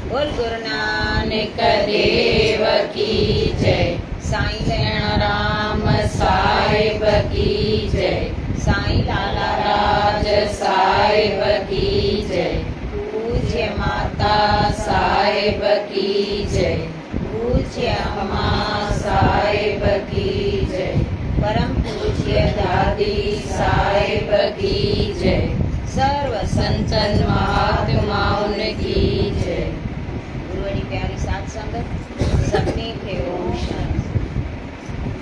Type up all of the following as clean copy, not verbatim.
बोल गुरु नानक देव की जय। साईं लेण राम साहिब की जय। साईं लाला राज साहिब की जय। पूज्य माता साहिब की जय। पूज्य अम्मा साहिब की जय। परम पूज्य दादी साहिब की जय। सर्व संतन महात्माओं की जय। गुरुवारी प्यारी साथ संगत सभी खे ओम शांति।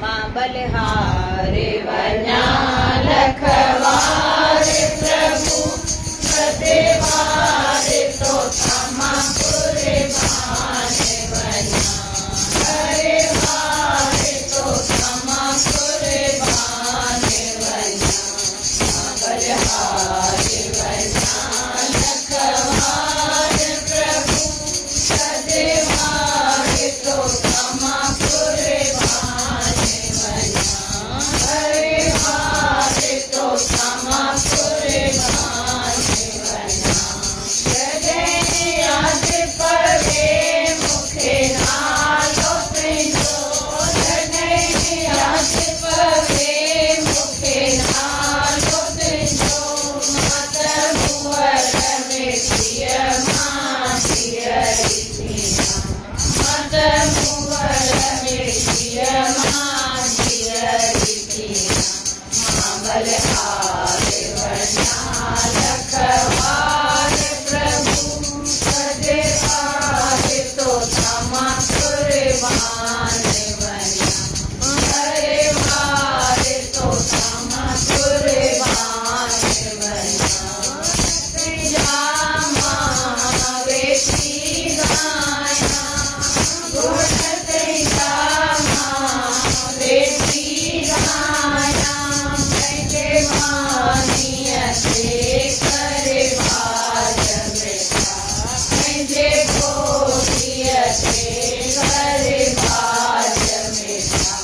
मां बलिहारे वन्या लखवारे प्रभु सदेवारे तो तमा कुर्बाने वन्या। हरे वारे तो तमा कुर्बाने वन्या। मां बलिहारे वन्या लखवारे प्रभु सदेवारे तो तमा कुर्बाने वन्या। हरे वारे तो तमा कुर्बाने वन्या। जॾहिं याद पवे मूंखे नालो तुंहिंजो। जॾहिं याद पवे मूंखे नालो तुंहिंजो। मां त भुवर में थिय मां धीअरी थींदा। मां त भुवर में थिय मां धीअरी थींदा। मां बलिहारे वन्या लखवारे प्रभु सदेवारे तो तमा कुर्बाने वन्या। हरे वारे तो तमा कुर्बाने वन्या। तुंहिंजा मां वेठी गायां गुण तुंहिंजा मां वेठी गायां। पंहिंजे वाणीअ ते करे बाज वेठा। पंहिंजे गोदीअ ते करे बाज वेठा।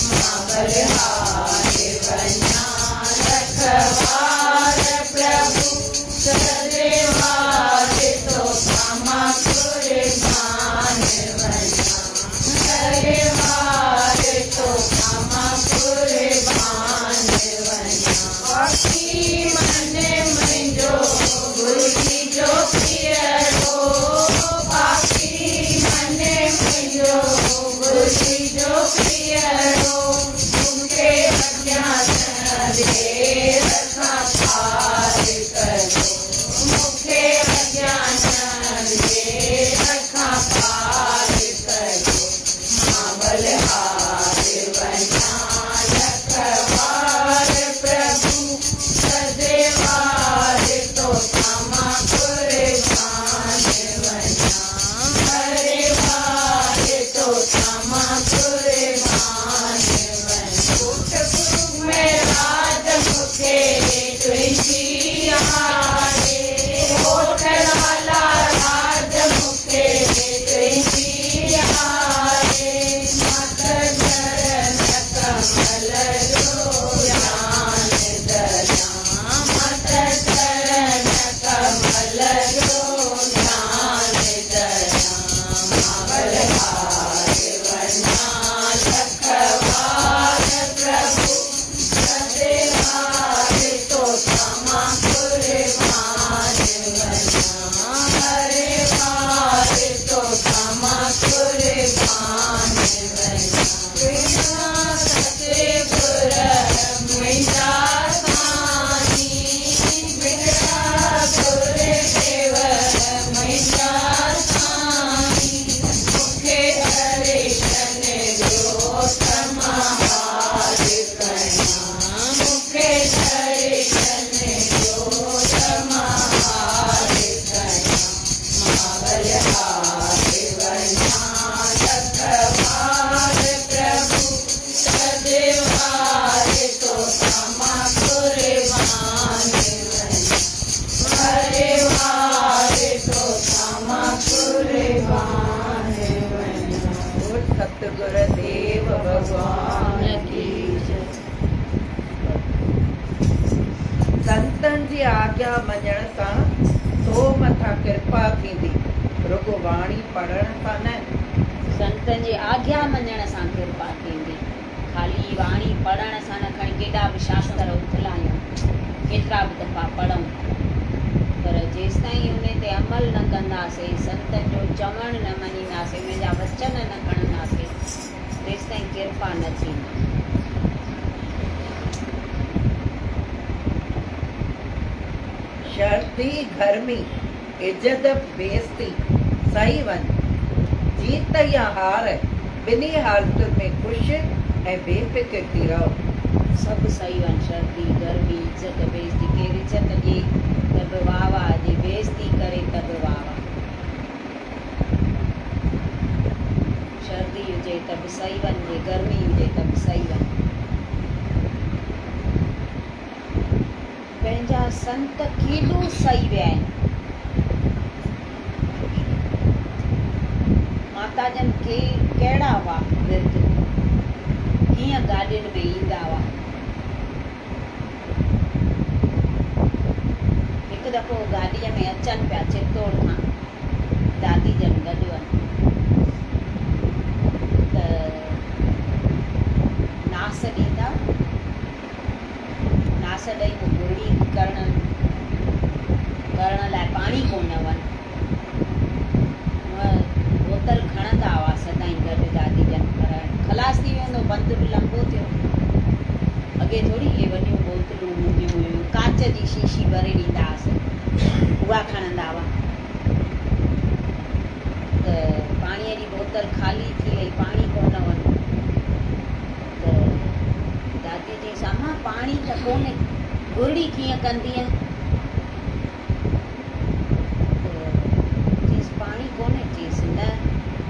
मां बलिहारे वन्या लखवारे प्रभु सदेवारे तो तमा कुर्बाने वन्या। हरे वारे तो तमा कुर्बाने वन्या। पापी मन मुंहिंजो गुरुजी जो पीअरो। पापी मन मुंहिंजो गुरुजी जो पीअरो। मूंखे अॻियां न ॾे रखां पार कयो। मूंखे अॻियां न ॾे रखां पार कयो। मां बलिहारे वन्या लखवारे प्रभु सदेवारे तो तमा कुर्बाने वन्या। हरे वारे तो तमा कुर्बाने वन्या। पुट में राज मूंखे तुंहिंजी हारे। होठ लाला राज मूंखे तुंहिंजी हारे। मां त चरण कमल जो ध्यान दरियां। मां त चरण कमल जो ध्यान दरियां। मां बलिहारे वन्या लखवारे प्रभु सदेवारे तो तमा कुर्बाने वन्या। हरे वारे तो तमा कुर्बाने वन्या। तुंहिंजा सतगुर मुंहिंजा साईं। बिगड़ा गुरुदेव मुंहिंजा साईं। मूंखे दर्शन ॾियो तमा हार कयां। मूंखे दर्शन ॾियो तमा हार कयां। मां बलिहारे वन्या लखवारे प्रभु सदेवारे तो तमा कुर्बाने वन्या। हरे वारे तो तमा कुर्बाने वन्या। सतगुरुदेव भगवान की जय। संतन जी आज्ञा मञण सां तो मथां कृपा थींदी। रुख रुगो वाणी पढ़ण सां न, संतनि जी आज्ञा मञण सां कृपा थींदी। ख़ाली वाणी पढ़ण सां न, खणी केॾा बि शास्त्र उथलायूं, केतिरा बि दफ़ा पढ़ूं, पर जेसि ताईं उन ते अमल न कंदासीं, संतनि जो चवणु न मञींदासीं, उन जा वचन न खणंदासीं, तेसि ताईं कृपा न थींदी। शर्ती घरमी इज्जत बेइज्जती सही वञ, जीत या हार ॿिन्ही हालतुनि में ख़ुशि ऐं बेफ़िक्र थी रहो। सभु सही वञ, शर्ती गर्मी इज़त बेइज्जती, केरु इज़त ॾिए त बि वाह वाह ॾे, बेइज्जती करे त बि वाह वाह। शर्दी हुजे त बि सही वञे, गर्मी हुजे त बि सही वञे। पंहिंजा संत केॾो सही विया आहिनि। माता जन के कहिड़ा हुआ विर्त, कीअं गाॾियुनि में ईंदा हुआ। हिकु दफ़ो गाॾीअ में अचनि पिया चित्तौड़ खां, दादी जन गॾु वञनि त नास ॾींदा, नास ॾेई पोइ गुरड़ी करण लाइ पाणी कोन वञ, बोतल खणंदा हुआ सदाईं गॾु दादी जन, पर ख़लास थी वेंदो, बंदि बि लंबो थियो। अॻे थोरी इहे वॾियूं बोतलूं हूंदियूं हुयूं, कांच जी शीशी भरे ॾींदा हुआसीं, उहा खणंदा हुआ। त पाणीअ जी बोतल ख़ाली थी वई, पाणी कोन वञ, त दादी चई सामा पाणी त कोन्हे, गुरड़ी कीअं कंदीअ? पाणी कोन्हे, चईसि न,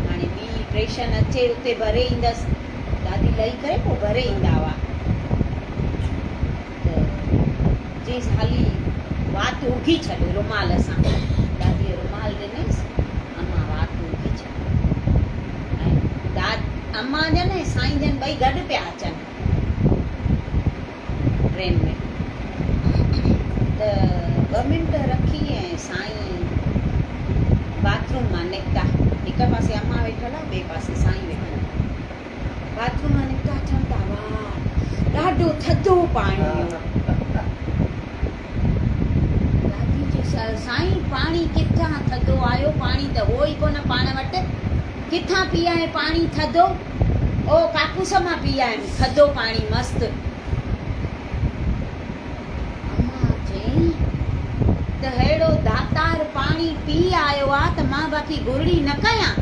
हाणे ॿी स्टेशन अचे उते भरे ईंदसि। दादी लही करे पोइ भरे ईंदा हुआ। त चईसि हाली वात उघी छॾ रुमाल सां। दादीअ रुमाल ॾिनईसि, अम्मा वात उघी छॾ। ऐं अम्मा जन ऐं साईं जन ॿई गॾु पिया अचनि ट्रेन में। त 2 मिंट रखी ऐं साईं बाथरूम मां निकिता। हिकु पासे अम्मा वेठल आहे, ॿिए पासे साईं वेठल। बाथरूम मां निकिता, चवंदा वाह ॾाढो थधो पाणी हुयो। दादी चई साईं पाणी किथां थधो आयो, पाणी त हो ई कोन पाण वटि, किथां पी आहे पाणी थधो? ओ काकूस मां पी आहिनि थधो पाणी मस्तु। अम्मा चई त अहिड़ो दातार पाणी पी आयो आहे त मां बाक़ी गुरड़ी न कयां?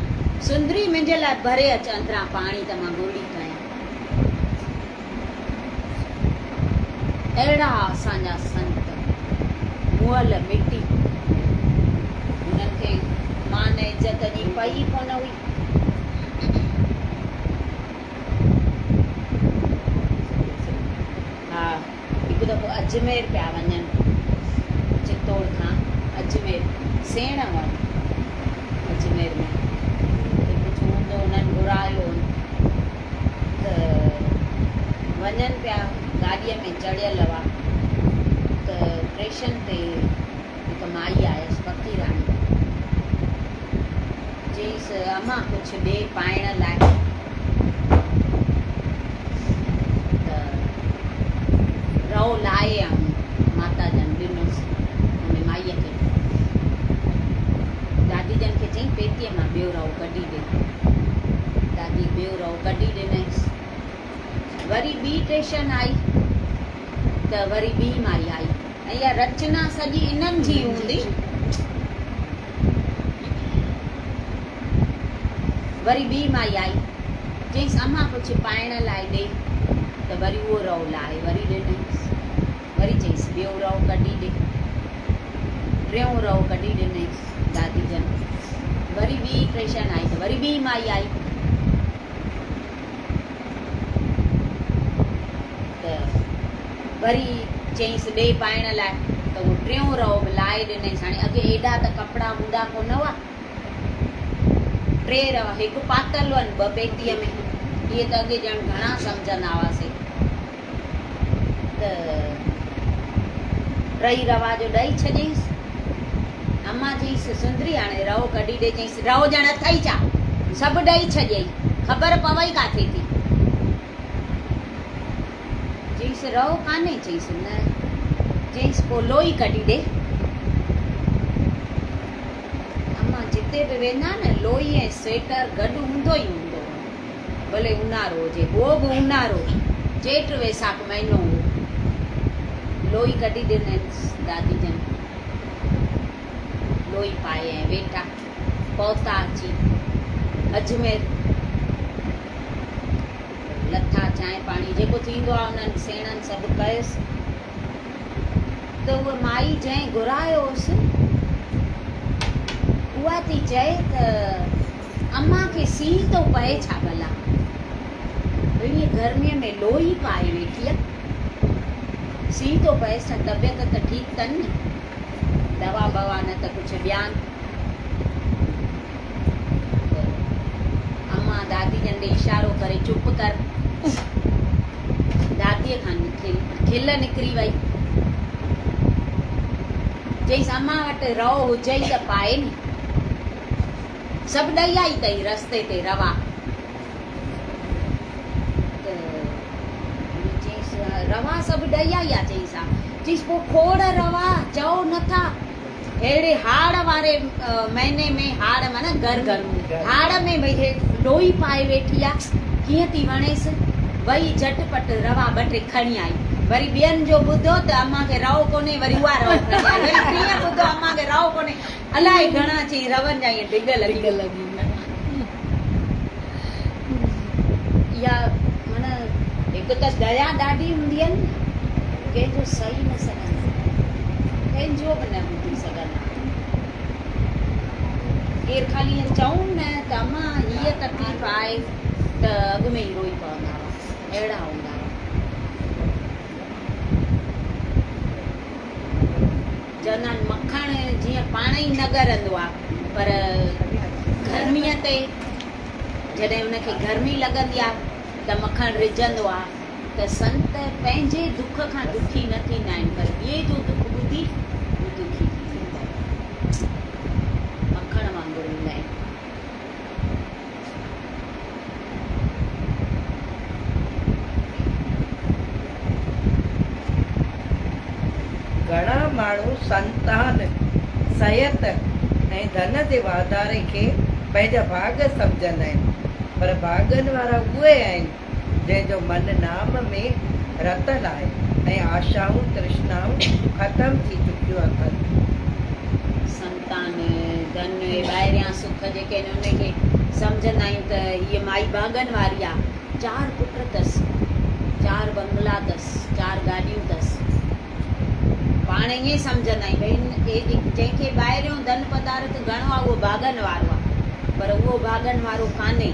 सुंदरी मुंहिंजे लाइ भरे अच अंदरां पाणी त मां गुरड़ी कयां। अहिड़ा असांजा संत मुअल मिटी, हुननि खे मान इज़त जी पई कोन हुई। हा, हिकु दफ़ो अजमेर पिया वञनि, चित्तौड़ खां अजमेर, सेण वञ अजमेर में, कुझु हूंदो हुननि घुरायो त वञनि पिया, गाॾीअ में चढ़ियल हुआ त स्टेशन ते हिकु माई आयसि, फ़क़ीराणी। चईसि अम्मा कुझु ॾे पाइण लाइ। त रओ लाहे आऊं, माता जन ॾिनोसि हुन माईअ खे। दादी जन खे चई पेतीअ मां ॿियो रओ कढी ॾे। दादी ॿियो रओ कढी ॾिनईसि। वरी ॿी स्टेशन आई त वरी ॿी माई आई, ऐं इहा रचना सॼी इन्हनि जी हूंदी। वरी ॿी माई आई, चईसि अम्मा कुझु पाइण लाइ ॾे। त वरी उहो रओ लाहे वरी ॾिनईसि। वरी चईसि ॿियो रओ कढी ॾे। टियों रओ कढी ॾिनईसि दादी जन। वरी ॿी स्टेशन आई त वरी ॿी माई आई, त वरी चईसि ॾे पाइण लाइ, त उहो टियों रओ बि लाहे ॾिनईसि। हाणे अॻे एॾा त कपिड़ा हूंदा कोन हुआ, 3 रवा, हिकु पातल आहिनि 2 पेतीअ में, इहे त अॻे ॼण घणा सम्झंदा हुआसीं। त 3 रवा जो ॾेई छॾियईंसि। अम्मा चईसि सुंदरी हाणे रओ कढी ॾे, चईसि रओ ॼण अथई छा, सभु ॾेई छॾियई, ख़बर पवई काथे थी। चईसि रओ कान्हे, चईसि न, चईसि पोइ लोई कढी ॾे। अम्मा जिते बि वेंदा न लोई ऐं स्वेटर गॾु हूंदो ई हूंदो, भले ऊन्हारो हुजे, उहो बि ऊन्हारो, जेठ वैसाख महीनो हो। लोई कढी ॾिननि दादी जन, लोई पाए ऐं वेठा पहुता अची अजमेर। लथा चांहि पाणी जेको थींदो आहे उन्हनि सेणनि सभु कयुसि। त उहा माई जंहिं घुरायोसि उहा थी चए त अम्मा खे सीउ थो पए छा भला, अहिड़ी गर्मीअ में लोई पाए वेठी आहे, सीउ थो पएसि छा, तबियत त ठीकु अथनि न, दवा बवा न त कुझु ॾियानि। अम्मा दादी जन ॾे इशारो करे चुप कर, दादीअ खां खिल निकिरी वई। चईसि अम्मा वटि रओ हुजई त पाए नी, सभु ॾेई आई अथई रस्ते ते रवा। त चईसि रवा सभु ॾेई आई आहे, चईसि हा, चईसि पोइ खोड़ रवा चओ नथा, अहिड़े हाड़ वारे महीने में, हाड़ माना गर्मी, हाड़ में भई लोई पाए वेठी आहे, कीअं थी वणेसि। वई झटपट रवा ॿ टे खणी आई, वरी ॿियनि जो ॿुधो त अम्मा खे रओ कोन्हे, वरी उहा रओ खणी आई, वरी कीअं ॿुधो अम्मा खे रओ कोन्हे, अलाए घणा चई रवनि जा ईअं डिग लॻी। इहा माना हिकु त दया ॾाढी हूंदी आहे न, कंहिंजो सही न सघंदा, कंहिंजो बि न ॿुधी सघंदा। केरु ख़ाली ईअं चऊं न त अम्मा हीअ तकलीफ़ आहे त अॻु में ई रोई पवंदा हुआ, अहिड़ा हूंदा हुआ। चवंदा आहिनि मखण जीअं पाण ई न ॻरंदो आहे, पर गर्मीअ ते जॾहिं हुनखे गर्मी लॻंदी आहे त मखण रिझंदो आहे। त संत पंहिंजे दुख खां दुखी न थींदा आहिनि, पर ॿिए जो दुख ॿुधी दुखी थींदा आहिनि, मखण वांगुरु हूंदा आहिनि। घणा माण्हू संतान सयत ऐं धन जे वाधारे खे पंहिंजा भाग सम्झंदा आहिनि, पर भागनि वारा उहे आहिनि जंहिंजो मन नाम में रतल आहे ऐं आशाऊं तृष्णाऊं ख़तमु थी चुकियूं अथनि। संतान धन ॿाहिरियां सुख जेके आहिनि उनखे सम्झंदा आहियूं त हीअ माई भागनि वारी आहे, 4 पुट अथसि, 4 बंगला अथसि, 4 गाॾियूं अथसि, पाण ईअं सम्झंदा आहियूं भई जंहिंखे ॿाहिरियों धन पदार्थ घणो आहे उहो भागनि वारो आहे, पर उहो भागनि वारो कान्हे।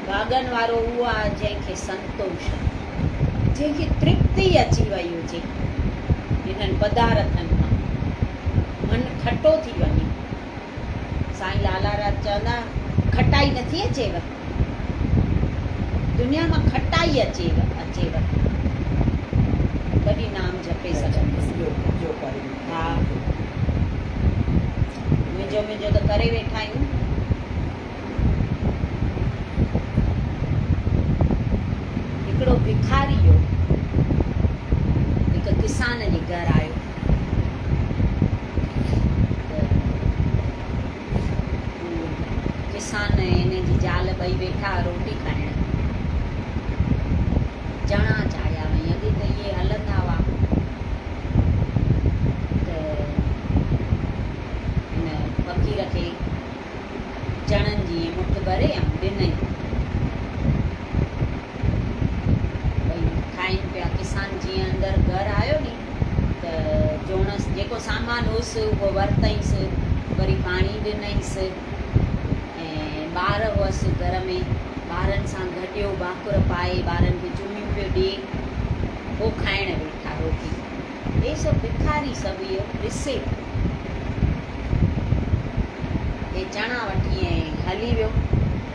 भागनि वारो उहो आहे जंहिंखे संतोष, जंहिंखे तृप्ति अची वई हुजे इन्हनि पदार्थनि मां, मन खटो थी वञे। साईं लालाराज चवंदा खटाई नथी अचेव, दुनिया मां खटाई अचेव तॾहिं नाम जपे सघंदसि। हा, मुंहिंजो त करे वेठा आहियूं। हिकिड़ो भिखारी हो, हिकु किसान जे घर आयो, किसान हिन जी ज़ाल ॿई वेठा रोटी खाइण, चणा चाया वई, अॻे त इहे हलंदा हुआ। त हिन फ़क़ीर खे चणनि जी मुठ भरे ऐं ॾिनई, भई खाइनि पिया। किसान जीअं अंदरि घरु आयो नी त जोणसि जेको सामान हुअसि उहो वरितईंसि, वरी पाणी ॾिनईंसि, ऐं ॿार हुअसि घर में, ॿारनि सां गॾियो, भाकुर पाए ॿारनि खे चुमियूं पियो ॾिए, पोइ खाइण वेठा रोटी। हे सभु भिखारी सभु इहो ॾिसे, हे चणा वठी ऐं हली वियो।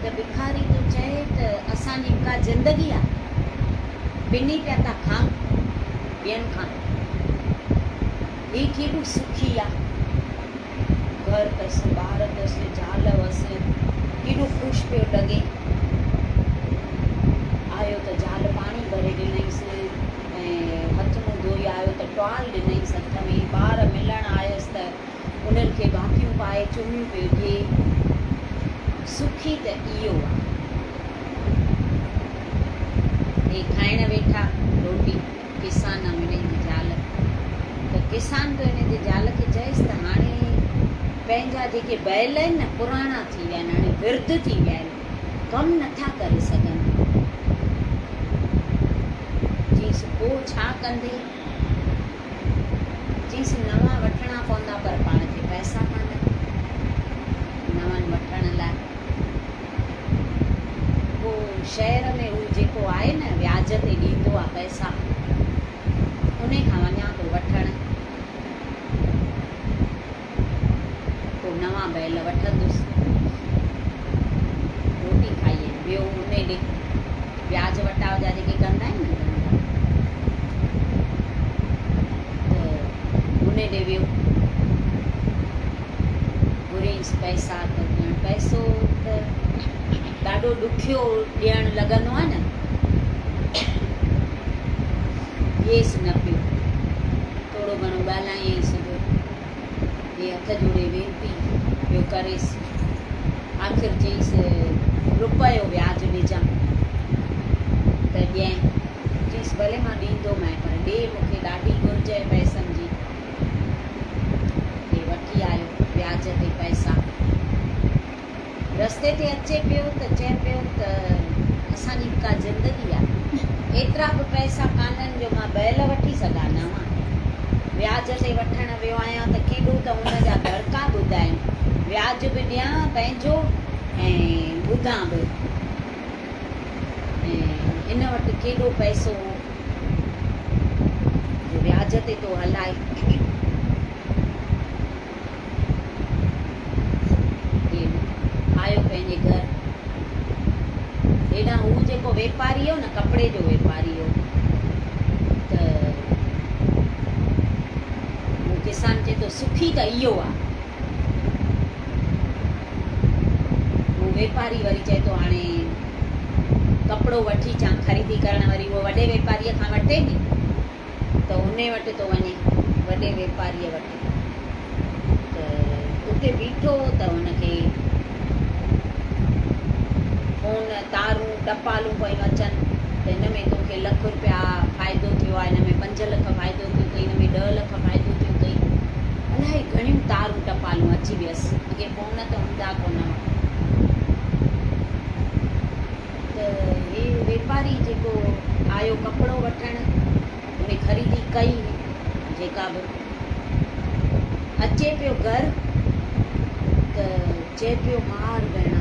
त भिखारी तो चए त असांजी का ज़िंदगी आहे, ॿिनी पिया था खाऊं ॿियनि खां, ही केॾो सुखी आहे, घर अथसि, ॿार अथसि, ज़ाल हुअसि, केॾो ख़ुशि पियो लॻे। आयो त ज़ाल पाणी भरे ॾिनईसि ऐं हथ मुंहुं धोई आयो त टुवाल ॾिनईसि हथ में। ॿार मिलणु आयसि त उन्हनि खे भातियूं पाए चुमियूं पियो ॾिए। सुखी त इहो आहे। हे खाइण वेठा रोटी, किसान आहे हिननि जी ज़ाल, त किसान त हिन जी ज़ाल खे चयसि त हाणे पंहिंजा जेके बैल आहिनि न पुराणा थी विया आहिनि, हाणे विर्द थी विया आहिनि, कमु नथा करे सघनि। चईसि पोइ छा कंदे? चईसि नवां वठणा पवंदा, पर पाण खे पैसा कान नवनि वठण लाइ। पोइ शहर में हू जेको आहे न व्याज ते ॾींदो आहे पैसा, उन खां वञा थो वठणु। पोइ नवां बैल वठंदुसि, रोटी खाई ॿियो उन ॾे व्याज वटाव जा जेके कंदा आहिनि न त उन ॾे वियो, घुरियईंसि पैसा। त पैसो त ॾाढो ॾुखियो ॾियणु लॻंदो आहे न, ॾिएसि न पियो। थोरो घणो ॻाल्हायईंसि बि, हे हथ जोड़े वेनती पियो करेसि। आख़िर चईसि रुपयो व्याज ॾिजां त ॾियईं। चईसि भले मां ॾींदोमांइ, पर ॾे, मूंखे ॾाढी घुर्ज आहे पैसनि जी। हे वठी आयो व्याज ते पैसा। रस्ते ते अचे पियो त चए पियो त असांजी का ज़िंदगी आहे, एतिरा बि पैसा कान्हनि जो मां बैल वठी सघां नवां। व्याज ते वठणु वियो आहियां त केॾो त हुन जा दड़का ॿुधाइनि, व्याज बि ॾियां पंहिंजो ऐं ॿुधां बि। ऐं हिन वटि केॾो पैसो व्याज ते थो हलाए। आयो पंहिंजे घर। हेॾां हू जेको वापारी हो न, कपिड़े जो वापारी हो, त हू किसान चए थो सुखी त इहो आहे। हू वापारी वरी चए थो हाणे कपिड़ो वठी अचां ख़रीदी करणु, वरी उहो वॾे वापारीअ खां वठे नी, त उन वटि थो वञे, वॾे वापारीअ वटि। त उते बीठो त हुनखे फोन तारूं टपालूं पयूं अचनि त हिन में तोखे ₹1,00,000 फ़ाइदो थियो आहे, हिन में 5 लख फ़ाइदो थियो अथई, हिन में 10 लख फ़ाइदो थियो अथई। अलाए घणियूं तारूं टपालूं अची वियसि, अॻे फ़ोन त हूंदा कोन हुआ। त हे वापारी जेको आयो कपिड़ो वठणु, उन ख़रीदी कई जेका बि, अचे पियो घर त चए पियो मार भेण,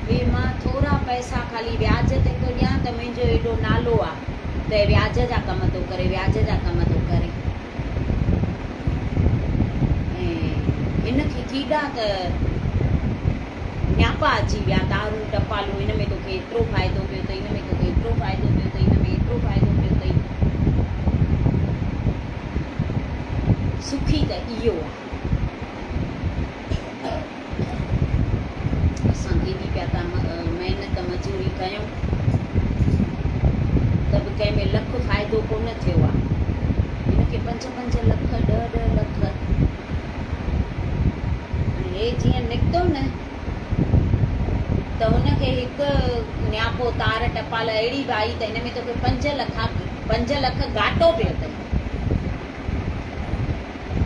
हे मां थोरा पैसा ख़ाली व्याज ते थो ॾियां त मुंहिंजो एॾो नालो आहे त व्याज जा कम थो करे, व्याज जा कम थो करे। ऐं हिनखे केॾा त न्यापा अची विया, तारूं टपालूं, हिन में तोखे एतिरो फ़ाइदो पियो अथई, हिन में तोखे एतिरो फ़ाइदो पियो अथई, हिन में एतिरो फ़ाइदो पियो अथई। सुखी त इहो आहे। असां केॾी पिया था महिनत मज़ूरी कयूं त बि कंहिं में लख फ़ाइदो कोन थियो आहे। हिनखे 5-5 लख, 10-10 लख। हे जीअं निकितो न त हुनखे हिकु न्यापो तार टपाल अहिड़ी बि आई त हिन में तोखे 5 लख घाटो पियो अथई।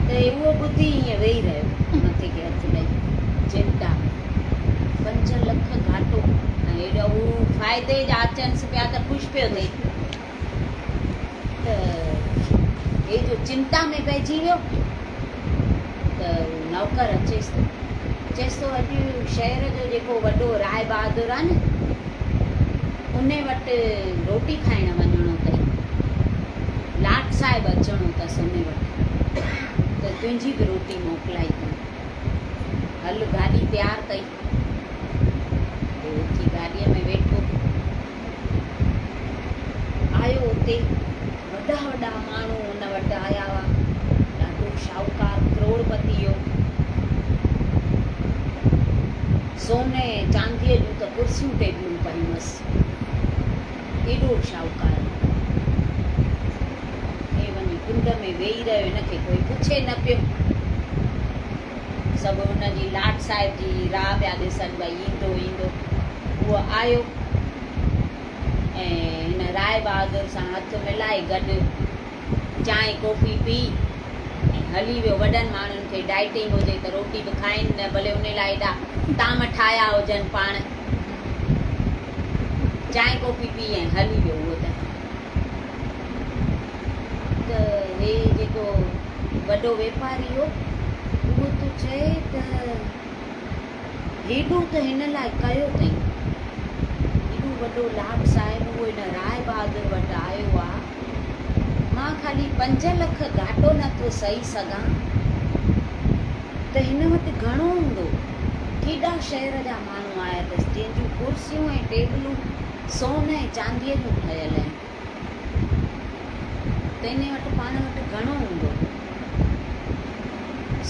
त उहो ॿुधी ईअं वेही रहियो, मथे खे हथु ॾेई चिंता में। 5 लख घाटो, ऐं हेॾा हू फ़ाइदे जा अचनिसि पिया त ख़ुशि पियो थिए। त हे जो चिंता में पइजी वियो त नौकर अचेसि थो, चएसि थो अॼु शहर जो जेको वॾो राय बहादुर आहे न, उन वटि रोटी खाइण वञिणो अथई, लाट साहिब अचिणो अथसि उन वटि, त तुंहिंजी बि रोटी मोकिलाई अथई। हल गाॾी तयारु अथई। उथी गाॾीअ में वेठो, आयो उते वॾा वॾा माण्हू हुन वटि आया हुआ। शाहूकार करोड़पति हो, सोने चांदीअ जूं त कुर्सियूं टेबलूं पयूं एॾो शाहूकार। हे वञी कुंड में वेही रहियो, हिनखे कोई पुछे न पियो। सभु हुनजी लाट साहिब जी राह पिया ॾिसनि, भई ईंदो ईंदो। उहो आयो ऐं हिन राय बहादुर सां हथु मिलाए गॾु चांहि कॉफ़ी पी ऐं हली वियो। वॾनि माण्हुनि खे डाइटिंग हुजे त रोटी बि खाइनि न, भले उन लाइ एॾा ताम ठाहिया हुजनि पाण। चांहि कॉफ़ी पी ऐं हली वियो उहो त हे जेको वॾो वापारी हो उहो त चए त हेॾो त हिन लाइ कयो अथई, हेॾो वॾो लाट साहिब उहो हिन राय बहादुर वटि आयो आहे, मां ख़ाली 5 लख घाटो नथो सही सघां त हिन वटि घणो हूंदो। केॾा शहर जा माण्हू आया अथसि जंहिंजूं कुर्सियूं ऐं टेबलूं सोन ऐं चांदीअ जूं ठहियल आहिनि, त इन वटि पाण वटि घणो हूंदो।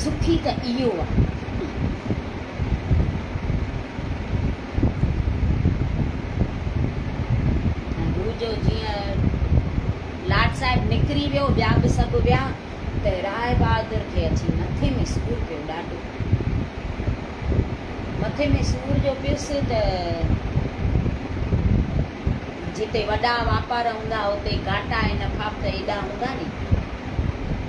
सुखी त इहो आहे। जो जीअं लाट साहिब निकिरी वियो, ॿिया बि सभु विया, त राय बहादुर खे अची मथे में सूरु पियो, ॾाढो मथे में सूर जो पियुसि। त जिते वॾा वापार हूंदा उते घाटा ऐं नफ़ा त एॾा हूंदा नी।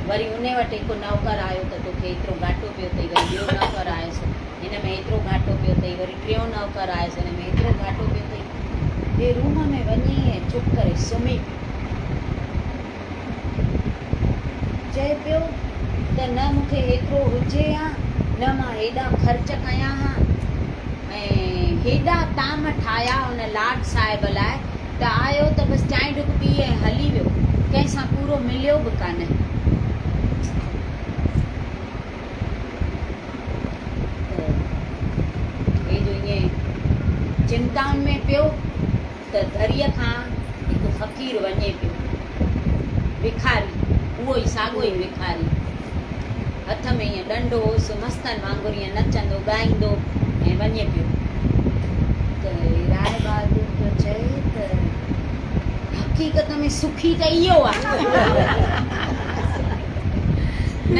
वरी उन वटि हिकु नौकर आयो त तोखे एतिरो घाटो पियो अथई, वरी ॿियो नौकर आयुसि हिन में एतिरो घाटो पियो अथई, वरी टियों नौकर आयुसि हिन में एतिरो घाटो पियो अथई। हे रूम में वञी ऐं चुप करे सुम्ही चए पियो त न मूंखे एतिरो हुजे हा, न मां हेॾा ख़र्च कया हा ऐं हेॾा ताम ठाहिया हुन लाट साहिब लाइ, त आयो त बसि चांहि ढुक पी ऐं हली वियो, कंहिंसां पूरो मिलियो बि कान। हे जो ईअं चिंताउनि में पियो त दरीअ खां हिकु फ़क़ीर वञे पियो, भिखारी, उहो ई साॻियो ई भिखारी, हथ में ईअं डंडो होसि, मस्तनि वांगुरु ईअं नचंदो ॻाईंदो ऐं वञे पियो। त राय बहादुर पियो चए त हक़ीक़त में सुखी त इहो आहे। न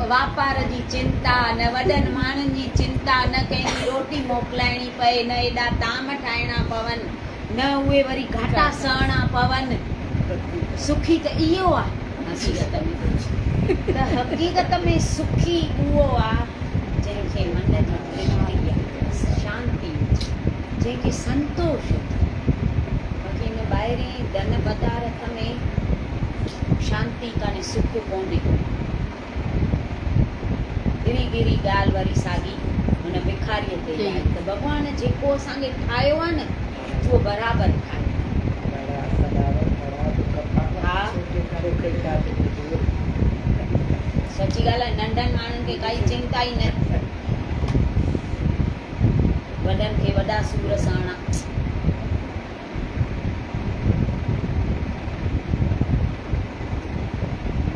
वापार जी चिंता, न वॾनि माण्हुनि जी चिंता, न कंहिंजी रोटी मोकिलाइणी पए, न एॾा ताम ठाहिणा पवनि, न उहे वरी घाटा सहणा पवनि। सुखी त इहो आहे हक़ीक़त में। त हक़ीक़त में सुखी उहो आहे जंहिंखे मन जी तृप्ति आहे, शांति, जंहिंखे संतोष हुजे। बाक़ी हिन ॿाहिरीं धन पदार्थ में शांती कान्हे, सुख कोन्हे। गिरी गिरी ॻाल्हि वरी साॻी हुन भिखारीअ ते आहे त भॻवान जेको असांखे ठाहियो आहे न उहो बराबरि ठाहियो। हा सची ॻाल्हि आहे, नंढनि माण्हुनि खे काई चिंता ई न, वॾनि खे वॾा सूर सहणा।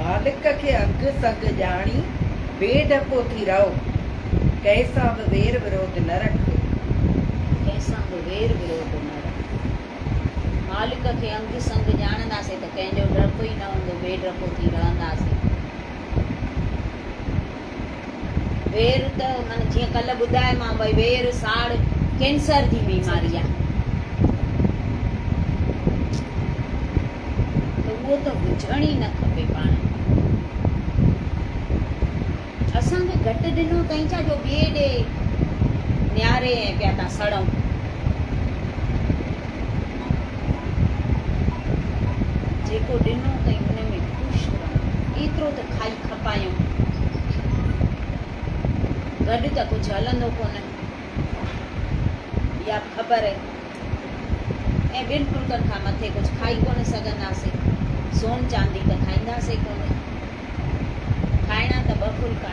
मालिक खे अघु सघ ॼाणी बेडपो थी रहो, कंहिंसां बि वेर विरोध न रख। कंहिंसां बि वेर विरोध न रख। मालिक खे अंग संग ॼाणंदासीं त कंहिंजो डपु ई न हूंदो, बेडपो थी रहंदासीं। वेर त माना जीअं कल्ह ॿुधायोमांव भई वेर साड़ कैंसर जी बीमारी आहे, त उहो त हुजण ई न खपे। पाण असांखे घटि ॾिनो अथई छा जो ॿिए ॾे नियारे ऐं पिया था सड़ूं। जेको ॾिनो अथई हुन में ख़ुशि रहूं, एतिरो त खाई खपायूं, गॾु त कुझु हलंदो कोन, इहा ख़बर आहे। ऐं ॿिनि फुल्कनि खां मथे कुझु खाई कोन सघंदासीं, सोन चांदी त खाईंदासीं कोन, खाइणा त 2 फुल्का।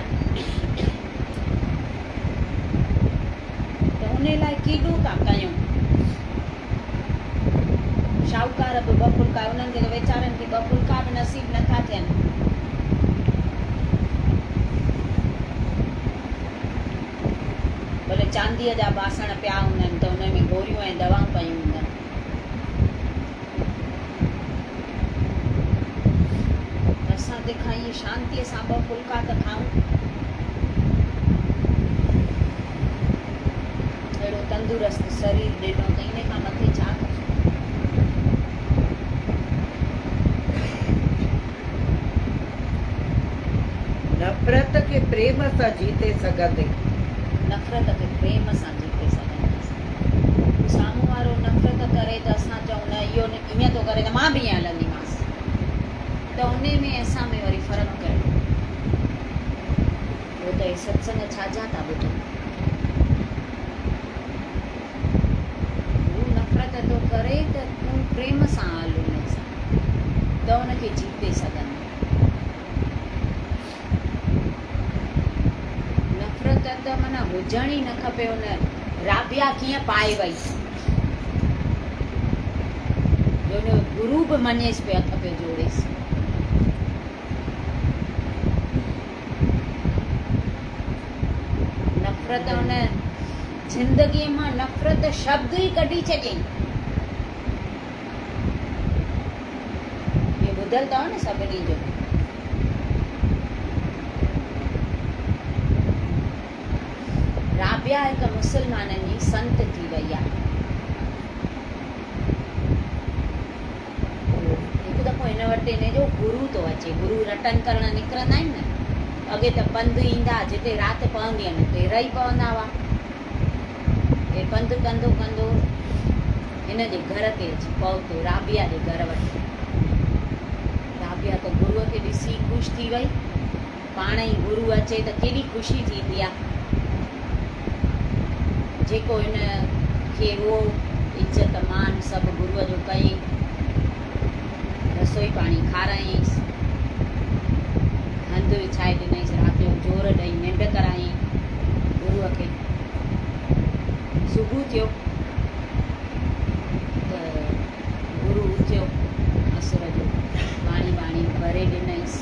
त उन लाइ केॾो था कयूं। शाहूकार बि 2 फुल्का, उन्हनि खे वेचारनि खे 2 फुल्का बि नसीब नथा थियनि। भले चांदीअ जा बासण पिया हूंदा आहिनि त उन में गोरियूं ऐं दवाऊं पयूं हूंदनि। असां ते खाईं शांतीअ सां 2 फुल्का त खाऊं। अहिड़ो तंदुरुस्त शरीर ॾिनो त इन खां मथे छा कयूं। नफ़रत खे प्रेम सां जीते सघंदे। नफ़रत खे प्रेम सां जीते सघंदासीं। साम्हूं वारो नफ़रत करे त असां चऊं न इहो ईअं थो करे त मां बि ईअं हलंदीमांसि, त उन में असां में वरी फ़र्क़ु कहिड़ो। उहो त हे सत्संग छाजा था ॿुधूं। हू नफ़रत थो करे त तूं प्रेम सां हल उन सां, त उनखे जीते सघंदी। नफ़रत त माना हुजण ई न खपे। उन राबिया कीअं पाए वई, जो उन गुरू बि मञेसि पियो, हथ पियो जोड़ेसि। नफ़रत उन ज़िंदगीअ मां नफ़रत शब्द ई कढी छॾियईं। इहो ॿुधल अथव न सभिनी जो। राबिया हिकु मुसलमाननि जी संत थी वई आहे। हिकु दफ़ो हिन वटि हिन जो गुरू थो अचे। गुरू रटन करणु निकिरंदा आहिनि न, अॻे त पंधु ईंदा, जिते राति पवंदी आहिनि उते रही पवंदा हुआ। हे पंधु कंदो कंदो हिन जे घर ते अची पहुतो, राबिया जे घर वटि। राबिया त गुरूअ खे ॾिसी ख़ुशि थी वई। पाण ई गुरू अचे त केॾी ख़ुशी थींदी आहे। जेको हिन खे उहो इज़त मान सभु गुरूअ जो कयईं, रसोई पाणी खारायईंसि, हंधु विछाए ॾिनईंसि, राति जो जोर ॾेई निंड करायईं गुरूअ खे। सुबुह थियो त गुरू उथियो, असुर जो पाणी वाणी भरे ॾिनईंसि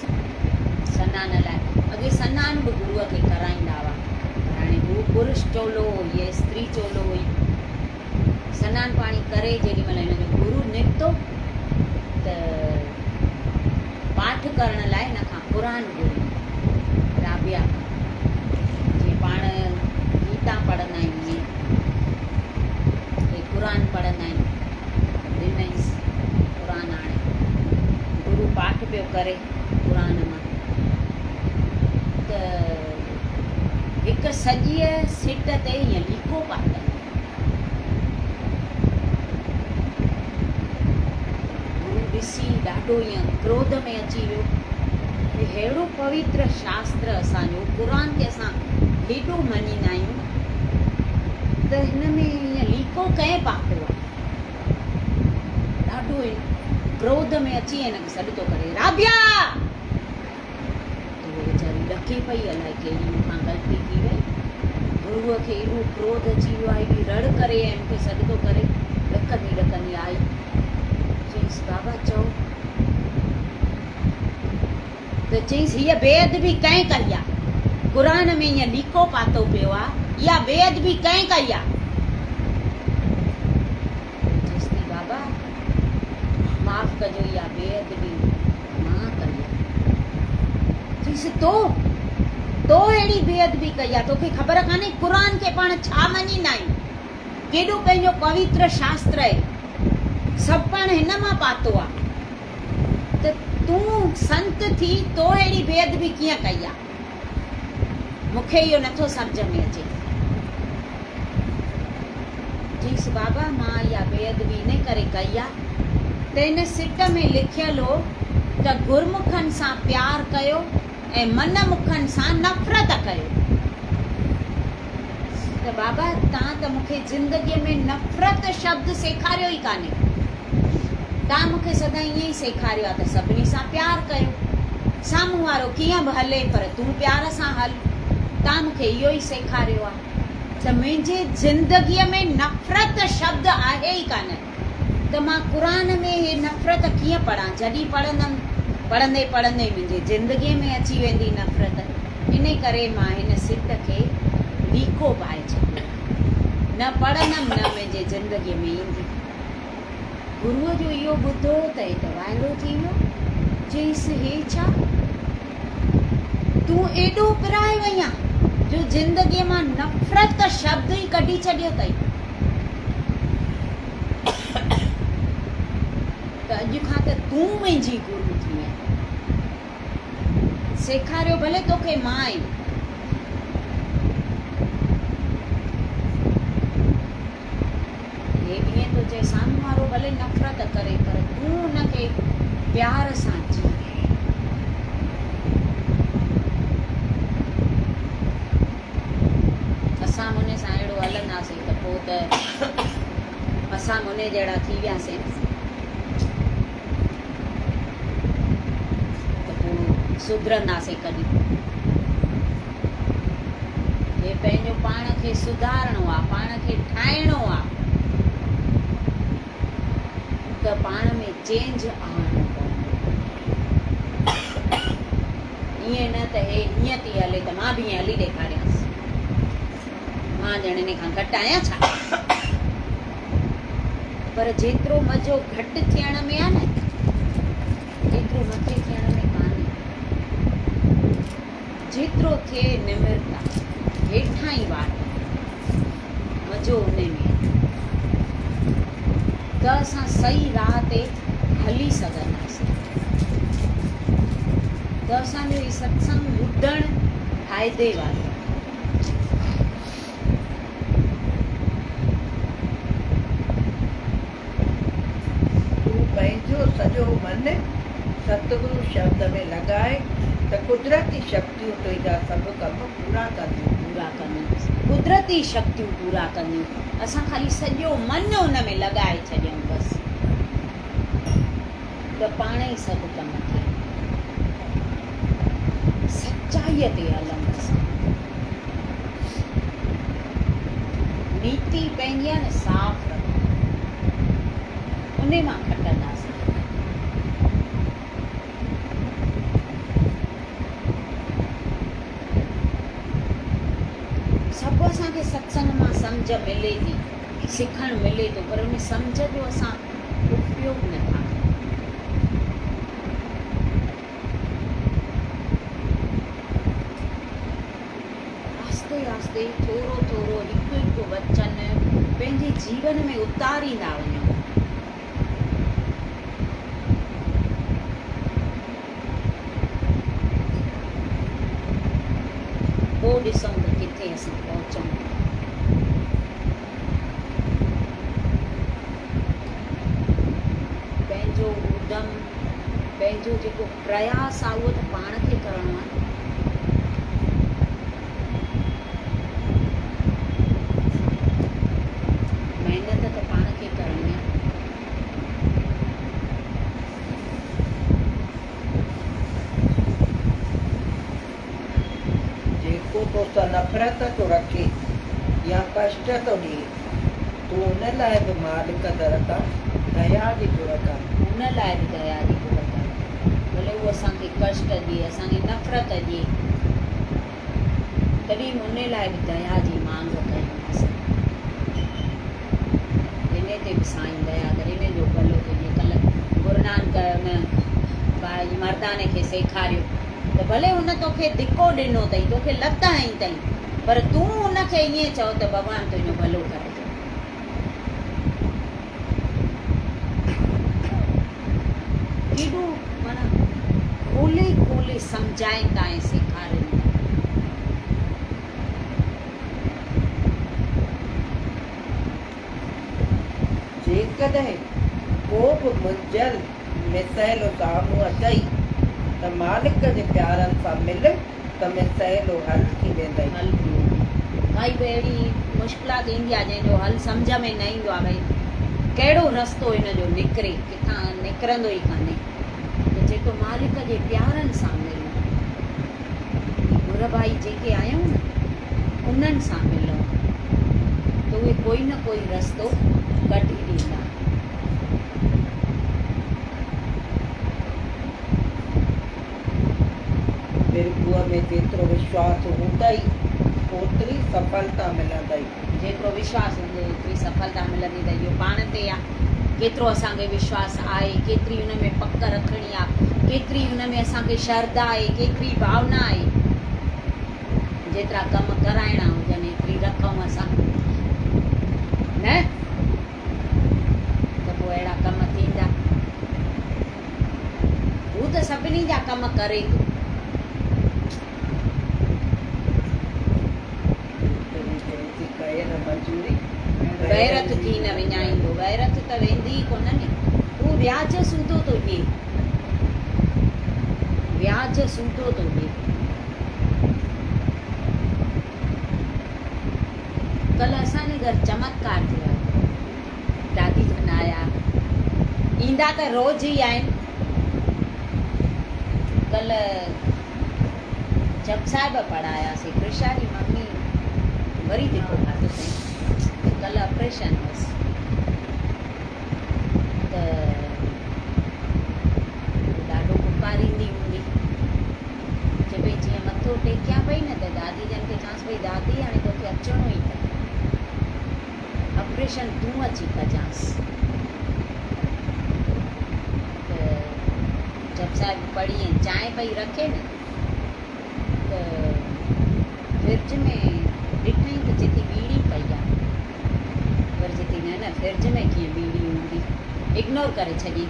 सनान लाइ। अॻे सनान बि गुरूअ खे कराईंदा हुआ, हाणे हू पुरुष चोलो हुई, ये स्त्री चोलो हुई। सनान पाणी करे जेॾीमहिल हिन जो गुरू निकितो त पाठ करण लाइ हिन खां क़ुरान घुरियो। राबिया जीअं पाण गीता पढ़ंदा आहियूं ईअं क़ुरान पढ़ंदा आहिनि, ॾिनईंसि क़ुरान। हाणे गुरू पाठ पियो करे क़ुरान मां, त हिकु सॼीअ सिट ते ईअं लीको पातल। गुरू ॾिसी ॾाढो ईअं क्रोध में अची वियो। अहिड़ो पवित्र शास्त्र असांजो क़ुरान खे असां हेॾो मञींदा आहियूं, त हिन में ईअं लीको कंहिं पातो आहे। ॾाढो क्रोध में अची हिनखे सॾु थो करे, राबिया। वीचारी ॾके पई, अलाए कहिड़ी मूंखां ग़लती थी वई। गुरूअ खे एॾो क्रोध अची वियो आहे, एॾी रड़ करे ऐं मूंखे सॾु थो करे। ॾकंदी ॾकंदी आई, चईंसि बाबा चओ। त चईंसि हीअ बेअदबी कंहिं कई आहे? क़ुरान में ईअं लीको पातो पियो आहे, इहा बेअदबी कंहिं कई आहे? चईंसि थी बाबा माफ़ कजो, इहा बेअदबी मां कई आहे। चईंसि तो अहिड़ी बेअदबी कई आहे? तोखे ख़बर कान्हे क़ुरान खे पाण छा मञींदा आहियूं? केॾो पंहिंजो पवित्र शास्त्र आहे, सभु पाण हिन मां पातो आहे। त तूं संत थी तो अहिड़ी बेअदबी कीअं कई आहे? मूंखे इहो नथो सम्झ में अचे। चईंसि बाबा मां इहा बेअदबी इन करे कई आहे त हिन सिट में लिखियलु हो त गुरमुखनि सां प्यार कयो ऐं मन मुखनि सां नफ़रत कयो। त बाबा तव्हां त मूंखे ज़िंदगीअ में नफ़रत शब्द सेखारियो ई कान्हे। तव्हां मूंखे सदाईं ईअं ई सेखारियो आहे त सभिनी सां प्यार कयो, साम्हूं वारो कीअं बि हले पर तूं प्यार सां हल। तव्हां मूंखे इहो ई सेखारियो आहे। त मुंहिंजे ज़िंदगीअ में नफ़रत शब्द आहे ई कान, त मां क़ुरान में हे नफ़रत कीअं पढ़ां? जॾहिं पढ़ंदमि, पढ़ंदे पढ़ंदे मुंहिंजे ज़िंदगीअ में अची वेंदी नफ़रत। इन करे मां हिन सिट खे लीको पाए छॾियो, न पढ़ंदमि न मुंहिंजे ज़िंदगीअ में ईंदी। गुरूअ जो इहो ॿुधो त हे त वाइड़ो थी वियो। चईसि हे छा, तूं एॾो पिराए वई आहीं जो ज़िंदगीअ मां नफ़रत शब्द ई कढी छॾियो अथई। त अॼु खां त तूं मुंहिंजी गुरू थी आहीं। सेखारियो भले तोखे मां आई, हे ॾींहं तुंहिंजे साम्हूं वारो भले नफ़रत करे पर तूं हुनखे प्यार सां जी। असां मुने सां अहिड़ो हलंदासीं त पोइ त असां मुने जहिड़ा थी वियासीं त पोइ सुधरंदासीं कॾहिं। हे पंहिंजो पाण खे सुधारणो आहे, पाण खे ठाहिणो आहे, त पाण में चेंज आणणो पवंदो। ईअं न त हे हीअं थी हले त मां बि ईअं हली ॾेखारियांसि, मां ॼण इन खां घटि आहियां छा। पर जेतिरो मज़ो घटि थियण में आहे न, एतिरो मथे थियण में कान्हे। जेतिरो थिए निमिरता, हेठां ई वाट, मज़ो उन में आहे, त असां सही राह ते हली सघंदासीं। त असांजो ही सत्संग ॿुधणु फ़ाइदे वारो। तूं पंहिंजो सॼो मन सतगुरु शब्द में लॻाए त कुदरती शक्तियूं तुंहिंजा सभु कम पूरा कंदियूं। कुदरती शक्तियूं पूरा कंदियूं। असां ख़ाली सॼो मन उन में लॻाए छॾियऊं बसि, त पाण ई सभु कम थिए। सचाईअ ते हलंदासीं, नीति पंहिंजी आहे न साफ़ उन मां खटंदासीं। सभु असांखे सत्संग मां सम्झ मिले थी, सिखणु मिले थो, पर उन सम्झ जो असां उपयोग नथा कयूं। आस्ते आस्ते थोरो थोरो हिकु हिकु वचन पंहिंजे जीवन में उतारींदा वञूं। पोइ ॾिसूं त किथे असां पहुचूं। पंहिंजो उद्यम, पंहिंजो जेको प्रयास आहे उहो त पाण खे करिणो आहे। महिनत त पाण खे करणी आहे। जेको तोसां नफ़रत थो रखे या कष्ट थो ॾिए, तूं उन लाइ बि मालिक दर तां दया जी घुर कर। हुन लाइ बि दया जी घुर कर। भले उहो असांखे कष्ट ॾिए, असांखे नफ़रत ॾिए, तॾहिं हुन लाइ बि दया जी मांग कयूं असां। इन ते बि साईं दया करे, इन जो भलो थिए। कल्ह गुरू नानक हुन भाई मर्दाने खे सेखारियो त भले हुन तोखे धिको ॾिनो अथई, तोखे लत हईं अथई, पर तूं हुनखे ईअं चओ त भॻवानु तुंहिंजो भलो करे। केॾो माना खोले खोले सम्झाइनि था ऐं सेखारनि था। जेकॾहिं को बि मुंझल मिसाइलो साम्हूं अचई त मालिक जे प्यारनि सां मिल त मिसाइलो हल थी वेंदई। हल थी वेंदो। काई बि अहिड़ी मुश्किलात ईंदी आहे जंहिंजो हल सम्झ में न ईंदो आहे, भई कहिड़ो रस्तो हिन जो निकिरे, किथां निकिरंदो ई कान्हे। त जेको मालिक जे प्यारनि सां मिलूं, गुर भाई जेके आहियूं न, उन्हनि सां मिलूं त उहे कोई न कोई रस्तो कढी ॾींदा। प्रभुअ में जेतिरो विश्वास हूंदई ओतिरी सफलता मिलंदई। जेतिरो विश्वास हूंदो ओतिरी सफलता मिलंदी। त इहो पाण ते आहे, केतिरो असांखे विश्वास आहे, केतिरी हुन में पक रखणी आहे, केतिरी हुन में असांखे श्रद्धा आहे, केतिरी भावना आहे। जेतिरा कम कराइणा हुजनि एतिरी रखूं असां न, त पोइ अहिड़ा कम थींदा। हू त सभिनी जा कम करे थो। गैरत थी न विञाईंदो, गैरत त वेंदी कोन न, हू व्याज सूदो थो ॾिए, व्याज सूदो थो ॾिए। कल्ह असांजे घर चमत्कार थियो आहे। दादी जन आया, ईंदा त रोज़ ई आहिनि। कल्ह जप साहिब पढ़ायासीं, कृषा जी मम्मी वरी धिको खाधो अथईं। कल्ह ऑपरेशन हुअसि त ॾाढो पुकारींदी हूंदी, चए पई जीअं मथो टेकियां पई न त दादी जन खे चवांसि पई दादी हाणे तोखे अचिणो ई अथई, ऑपरेशन तूं अची कजांसि। त जप साहिब पढ़ी ऐं चांहि पई रखे न, त फ्रिज में ॾिठई त चए थी बीड़ी पई आहे। पर चए थी न न फ्रिज में कीअं बीड़ी हूंदी, इग्नोर करे छॾी।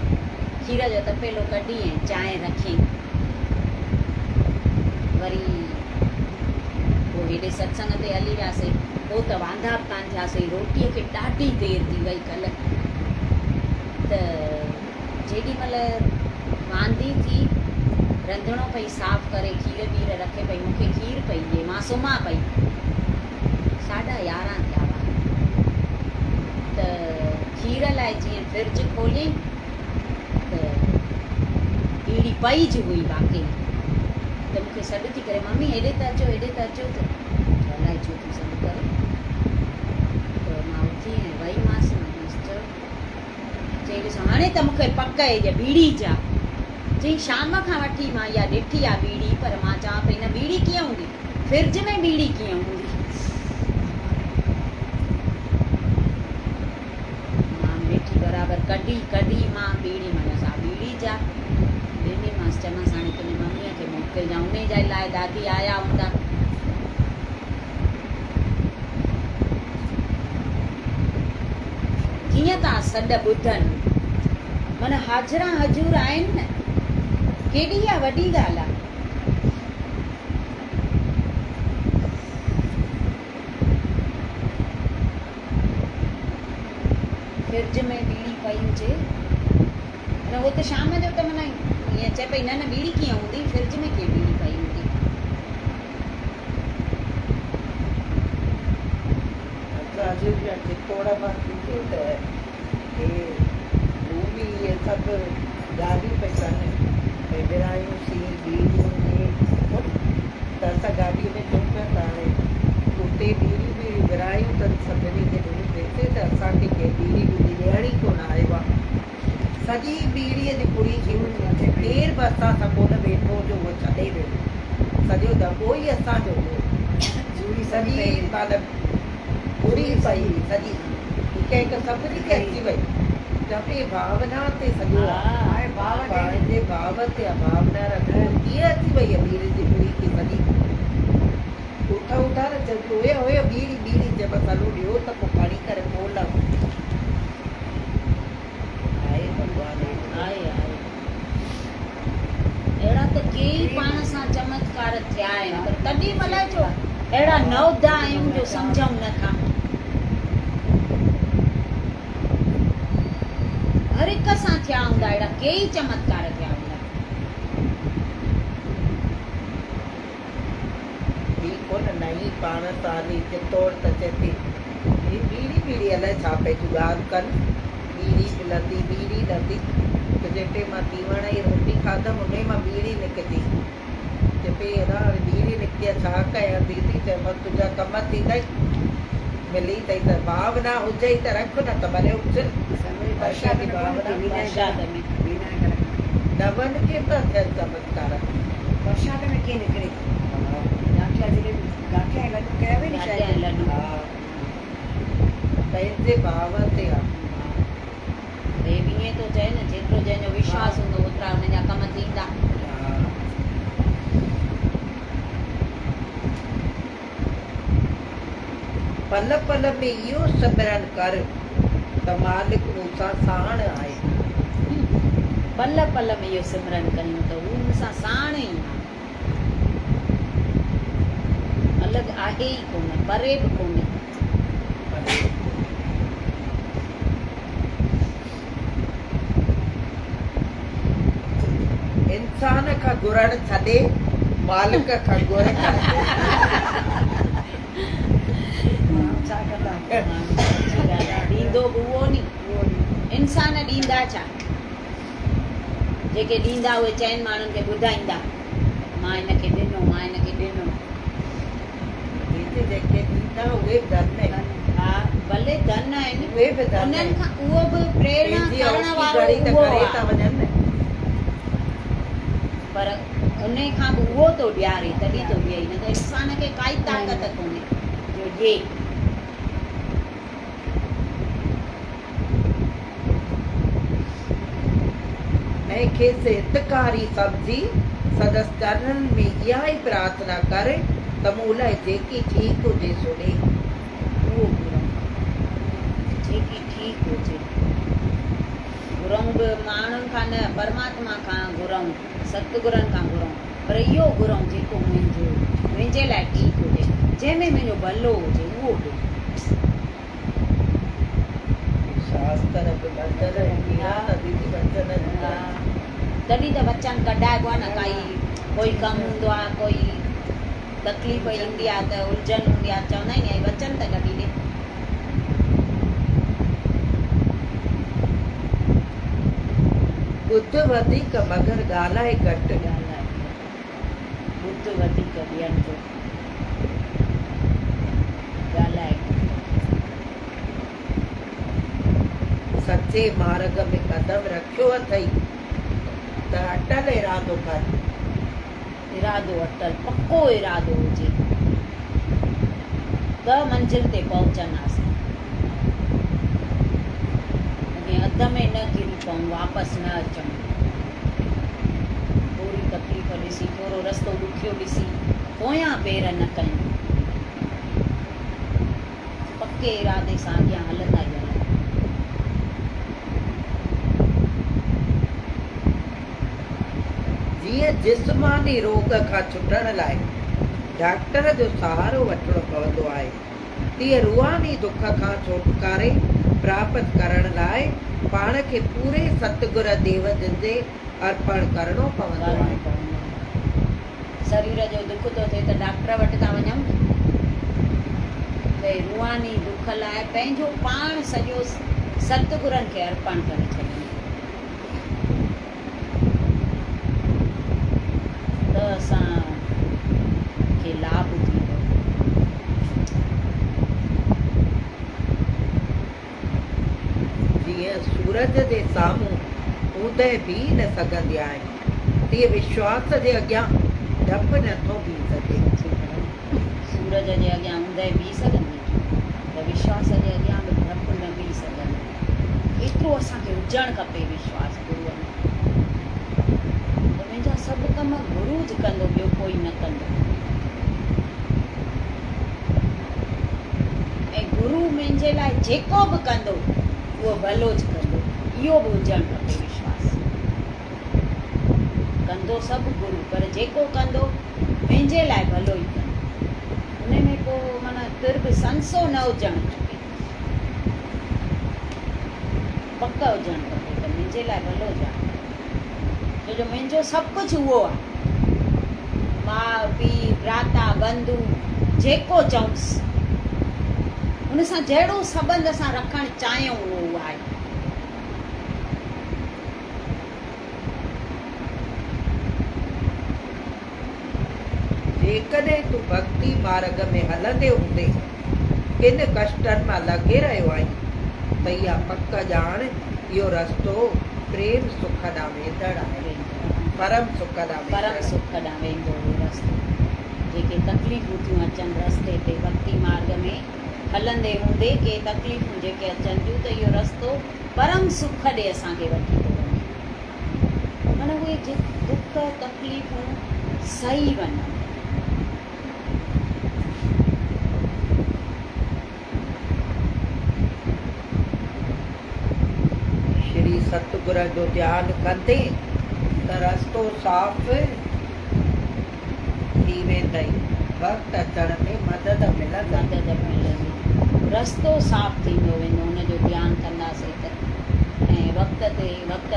खीर जो तपेलो कढी ऐं चांहि रखी। वरी पोइ हेॾे सत्संग ते हली वियासीं। पोइ त वांदा बि कान थियासीं, रोटीअ खे ॾाढी देरि थी वई कल्ह। त जेॾीमहिल वांदी थी, रंधिणो पई साफ़ करे, खीर वीर रखे पई, मूंखे खीर पई ॾिए, मां सुम्हां पई। 11:30 थिया हुआ। त खीर लाइ जीअं फ्रिज खोलियईं त बीड़ी पई ज हुई वाकई। त मूंखे सॾु थी करे, मम्मी हेॾे त अचो, हेॾे त अचो। त अलाए छो थी सॾु करे। त मां उथी ऐं वईमांसि, चयो चई ॾिसो हाणे त मूंखे पक आहे इहा बीड़ी जा। चई शाम खां वठी मां इहा ॾिठी आहे बीड़ी, पर मां चवां पई न बीड़ी कीअं हूंदी, फ्रिज में बीड़ी कीअं हूंदी। मां ॾिठी बराबरि, कढी मां बीड़ी, माना सा बीड़ी जा ॾिनीमांसि। चयोमांसि हाणे तुंहिंजी मम्मीअ खे मोकिलिजां, उन जे लाइ दादी आया हूंदा। कीअं था सॾ ॿुधनि, माना हाजरा हजूर आहिनि न, केॾी इहा वॾी ॻाल्हि आहे। फ्रिज में बीड़ी पई हुजे, माना उहो त शाम जो त माना ईअं चए पई न न बीड़ी कीअं हूंदी, फ्रिज में कीअं बीड़ी पई हूंदी। थोड़ा मां थींदो त हू बि इहे सभु ॻाल्हियूं पई कनि, भई विरायूंसीं बीड़ियूं त असां गाॾीअ में चऊं पिया त हाणे उते बीड़ियूं बि विरायूं अथनि सभिनी खे ॾिनी हिते, त असांखे कंहिं बीड़ी ॿुधी ॾियणी कोन आयो आहे। सॼी बीड़ीअ जी पूरी थी वई, केर बि असां सां कोन वेठो जो उहो छॾे वियो, सॼो दॿो ई असांजो हुओ। सॼी मतिलबु पूरी पई सॼी, कंहिंखे सभिनी खे अची वई। चवे भावना ते सॼो आहे, पंहिंजे भाव ते भावना रखो, कीअं अची वई आहे बीड़ी जी पूरी खे सॼी। उठा न चयो हुयो बीड़ी जब सलो ॾियो त पोइ खणी करे खोल आहे भॻवान आहे। अहिड़ा त केई पाण सां चमत्कार थिया आहिनि, पर तॾहिं भला जो अहिड़ा नवदा आहियूं जो सम्झूं नथा। हर हिक सां थिया हूंदा, अहिड़ा केई चमत्कार थिया हूंदा। कोन नई पाण साली चितौड़ त चए थी बीड़ी अलाए छा पई तूं ॻाल्हि कनि, बीड़ी मिलंदी बीड़ी लधी, त चए पई मां तीवण जी रोटी खाधमि उन मां बीड़ी निकिती। चए पई अड़ा बीड़ी निकिती आहे छा कयां दीदी। चयोमांसि तुंहिंजा कम थींदई, मिली अथई त भावना हुजे त रख, न त भले उछ। नवनि खे त थियनि चमत्कार, बरसाति में कीअं निकिरे, गाठिया जिले गाठिया लॾूं कया पंहिंजे भाव ते आहे। हे बि ईअं थो चए न, जेतिरो जंहिंजो विश्वास हूंदो ओतिरा हुनजा कम थींदा। पल पल में इहो सिमरन कर त मालिक मूंसां साण आहे। पल पल में इहो सिमरन कयूं त हू मूंसां साण ई आहे, अलॻि आहे ई कोन, परे बि कोन्हे। इंसान खां घुरण छॾे मालिक खां घुर छा कंदा? ॾींदो बि उहो नी, इंसान ॾींदा छा? जेके ॾींदा उहे चइनि माण्हुनि खे ॿुधाईंदा, मां हिनखे ॾिनो, मां हिनखे ॾिनो। जेके ॾींदा उहे धन आहिनि। हा, भले धन आहिनि, उहे बि धन उन्हनि आहिनि। खां उहो बि प्रेरणा पंहिंजी करण औखी वारो घड़ी त उहो करे था आहे। वञनि न। पर उन खां बि उहो थो ॾियारे, तॾहिं थो ॾिए, न त इंसान खे काई ताक़त कोन्हे जो ॾिए। ऐं खेसि हितकारी सम्झी संदसि चरणनि में इहा ई प्रार्थना करे त मूं लाइ जेकी ठीकु हुजे सो ॾे। उहो घुरूं जेकी ठीकु हुजे, घुरूं बि माण्हुनि खां न, परमात्मा खां घुरूं, सतगुरनि खां घुरूं, पर इहो घुरूं जेको मुंहिंजे लाइ ठीकु हुजे, जंहिंमें मुंहिंजो भलो हुजे उहो बि। शास्त्र बि वचन कीड़ा त दीदी वचन तॾहिं त वचन कढाइबो आहे न, काई कोई कमु हूंदो आहे, कोई तकलीफ़ ईंदी आहे त उलझन हूंदी आहे, चवंदा आहिनि वचन त कढी ॾे। ॿुध वधीक मगर ॻाल्हाए घटि। ॿुध वधीक ॿियनि जो, ॻाल्हाए। सचे मार्ग में कदम रखियो अथई त अटल इरादो कर। इरादो अटल, पक्को इरादो हुजे त मंज़िल ते पहुचंदासीं। अध में न किरी पऊं, वापसि न अचूं। थोरी तकलीफ़ ॾिसी, थोरो रस्तो ॾुखियो ॾिसी पोयां पेर न कयूं, पके इरादे सां अॻियां हलंदा ई हलूं। जीअं जिस्मानी रोग खां छुटण लाइ डॉक्टर जो सहारो वठिणो पवंदो आहे, तीअं रूहानी दुख खां छुटकारे प्राप्त करण लाइ पाण खे पूरे सतगुर देव जे अर्पण करणो पवंदो आहे। शरीर जो दुख थो थिए त डॉक्टर वटि था वञूं, त रूहानी दुख लाइ पंहिंजो पाण सॼो सतगुरनि खे अर्पण करे छॾियो त असांखे लाभ थींदो। जीअं सूरज जे साम्हूं उदय बि न सघंदी आहे, तीअं विश्वास जे अॻियां डपु नथो बीह सघे। सूरज जे अॻियां उदय बीह सघंदी, त विश्वास जे अॻियां बि डपु न बीह सघंदी। एतिरो असांखे हुजणु खपे विश्वास गुरूअ में, त मुंहिंजा सभु कम गुरू ज कंदो, ॿियो कोई न कंदो। ऐं गुरू मुंहिंजे लाइ जेको बि कंदो उहो भलो ज कंदो, इहो बि हुजणु खपे विश्वास। कंदो सभु गुरू, पर जेको कंदो मुंहिंजे लाइ भलो ई कंदो। उन में को माना तिर बि संसो न हुजणु खपे, पक हुजणु खपे त मुंहिंजे लाइ भलो ॼाण, छोजो मुंहिंजो सभु कुझु उहो आहे। माउ पीउ भ्राता बंधु जेको चऊंसि, उन सां जहिड़ो संबंध असां रखणु चाहियूं उहो आहे। जेकॾहिं तूं भक्ति मार्ग में हलंदे हूंदे किन कष्टनि मां लॻे रहियो आहीं, त इहा पक ॼाण इहो रस्तो प्रेम सुख ॾांहुं वेंदड़ आहे, परम सुख ॾांहुं वेंदो उहो रस्तो। जेके तकलीफ़ूं थियूं अचनि रस्ते ते भक्ति मार्ग में, हलंदे हूंदे के तकलीफ़ूं जेके अचनि थियूं त इहो रस्तो परम सुख ॾे असांखे वठी थो वञे। माना उहे दुख तकलीफ़ूं सही वञनि। श्री सतगुर जो ध्यानु कंदे त रस्तो साफ़ थी वेंदई। वक़्तु अचण ते मदद मिलंदी। रस्तो साफ़ थींदो वेंदो हुनजो ध्यानु कंदासीं त, ऐं वक़्तु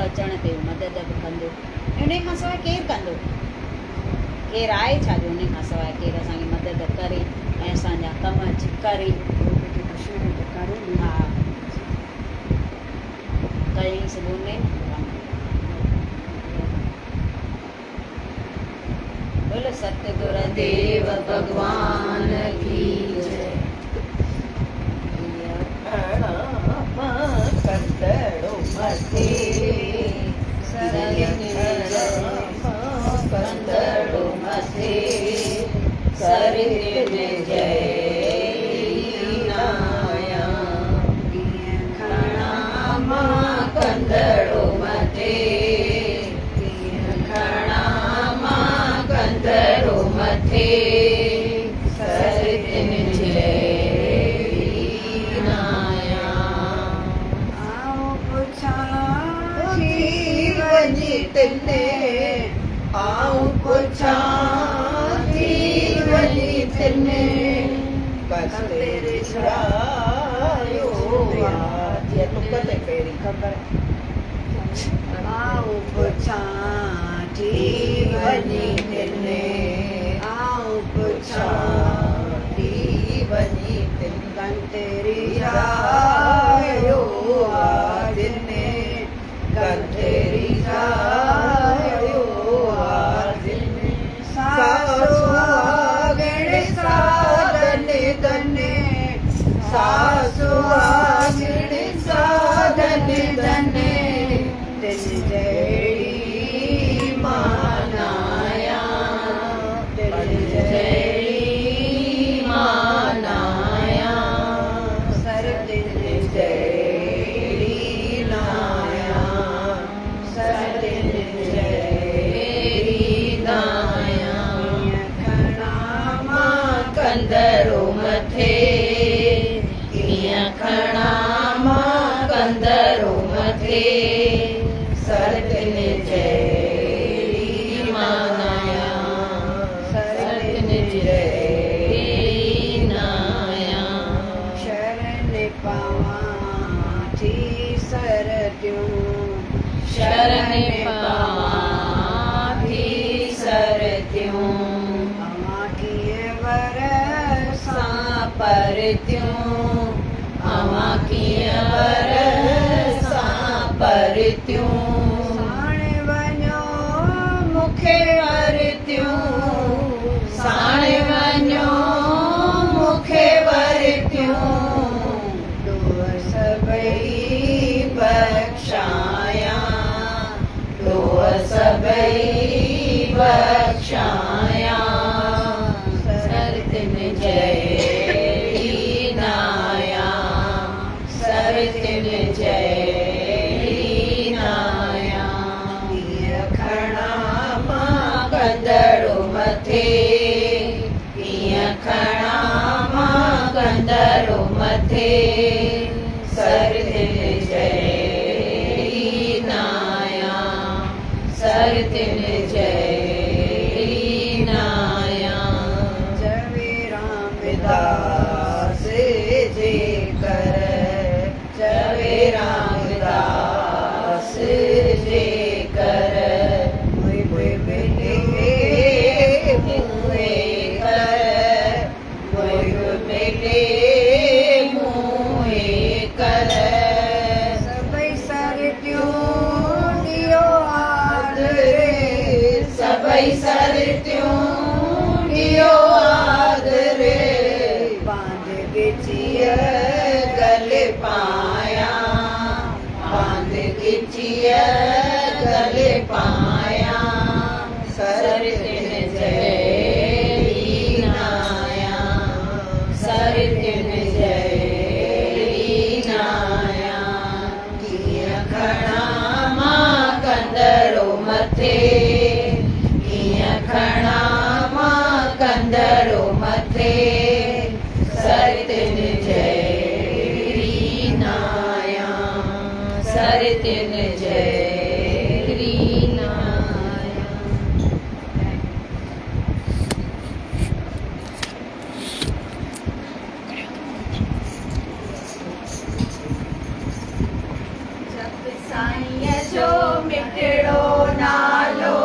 अचण ते मदद बि कंदो। उन खां सवाइ केरु कंदो? केरु आहे छा जो उन खां सवाइ केरु असांजी मदद करे ऐं असांजा कम करे? हा, कई सघूं बोलो सतगुर देव भगवान की जय। कंदड़ो मथे कंदड़ो मथे सरित जय नाया खणा मां कंदड़ो मथे खणा मां कंदड़ो मथे सरित जय नाया। आओ पुछां थी वञी तिने, आओ पुछां थी वञी तिने, तेरे छायो ये तुक ते पेरी खबर। आओ पुछां थी वञी तिने, आओ पुछां थी वञी तिन तेरी छायो आदिने, तेरी छायो आदिने, सासुआगण साधन धने, सासुआगण साधन धने, तिन जहिड़ी मानाया, तिन जहिड़ी मानाया, सर तिन जहिड़ी नाया, सर तिन जहिड़ी नाया। खणा मां कंदड़ो मथे, कीअं खणा मां कंदड़ो मथे, सर तिन जहिड़ी मानाया, सर तिन जहिड़ी नाया। शरण पावां थी सर त्यूं, शरण पावां थी सर त्यूं, अवां कीअं वरसां पर त्यूं, अवां कीअं वरसां पर त्यूं, साण वञो मूंखे वर त्यूं, साण वञो मूंखे वर त्यूं, ॾोह सभई बख़्शायां, ॾोह सभई बख़्शायां, सर तिन जहिड़ी नाया, सर तिन जहिड़ी नाया। कीअं खणा मां कंदड़ो मथे, कीअं खणा मां कंदड़ो मथे, सर तिन जहिड़ी नाया, सर तिन जहिड़ी नाया। जवे रामदास जे कर, जवे रामदास जे कर, मुई बेटे मुए कर, मुई बेटे मुए कर, सबई सर त्यूं दियो आदरे, सबई सर त्यूं दियो आदरे, बांध गिचिय गल पाया, बांध गिचिय गल पाया, सर तिन जहिड़ी नाया, सर तिन जहिड़ी तिन जय श्री नारायण। जप साईं जो मिठड़ो नालो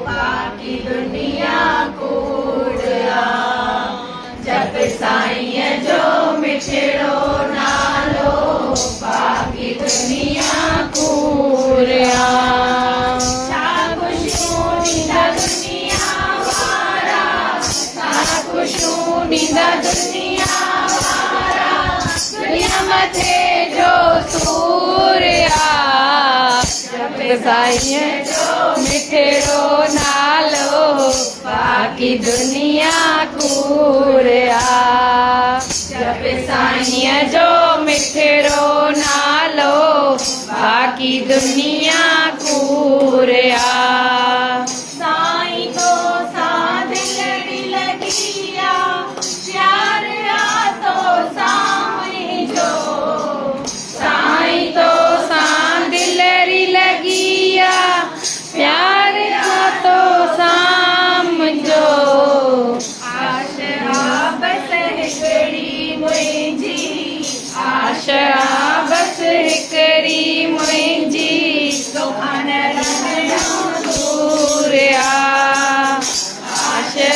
बाकी दुनिया कूड़ आ। जप साईं जो मिठड़ो नालो बाकी दुनिया कूड़ आ। छा खुशियूं ॾींदा दुनिया वारा, छा खुशियूं ॾींदा दुनिया वारा, दुनिया मथे जो सूर आ। जप साईं जो मिठड़ो नालो बाकी दुनिया कूड़ आ। जप साईं जो मिठड़ो नालो बाकी दुनिया कूड़ आ। साईं तो सा दिलड़ी लगी आ, प्यार आ तो साईं जो। साईं तो सा दिलड़ी लगी आ, प्यार आ तो साम जो। आशा बस हिकड़ी मुंहिंजी, आशा बस हिकड़ी मुंहिंजी, तोखां न रहणो दूर आ। आशा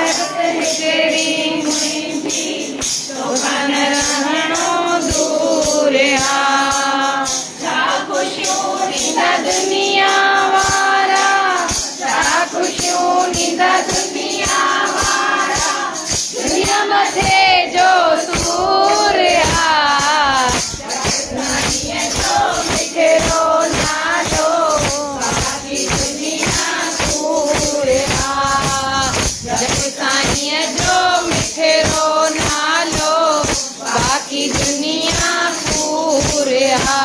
बस हिकड़ी मुंहिंजी, तोखां न रहणो दूर आ। छा खुशियूं ॾींदा दुनिया वारा, छा खुशियूं ॾींदा दुनिया वारा, दुनिया मथे जो सूर आ। साईं जो मिठड़ो नालो बाकी दुनिया कूड़ आ। जप साईं जो मिठड़ो नालो बाकी दुनिया कूड़ आ।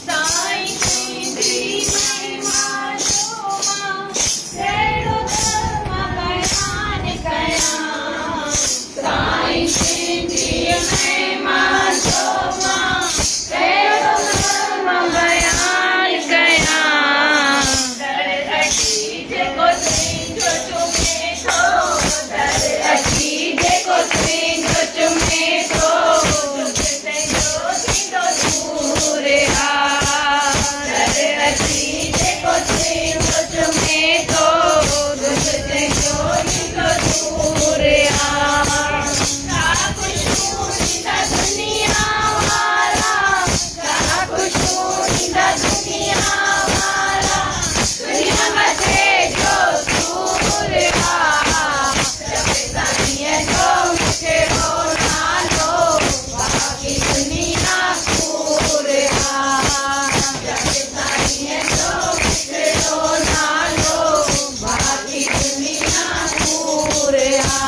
साईं जी महिमा जो मां कहिड़ो त मां बयान कयां। साईं जी महिमा जो मां कहिड़ो त मां बयान कयां। दर अची जेको तुंहिंजो चुमे थो, दर अची जेको तुंहिंजो चुमे थो, तुंहिंजो थींदो दूर आ। दर अची जेको तुंहिंजो चुमे थो, तुंहिंजो थींदो दूर आ। छा खुशियूं ॾींदा दुनिया वारा, छा खुशियूं ॾींदा दुनिया वारा, दुनिया मथे जो सूर आ। जप साईं जो मिठड़ो नालो बाकी दुनिया कूड़ आ। जप साईं जो मिठड़ो नालो बाकी दुनिया कूड़ आ।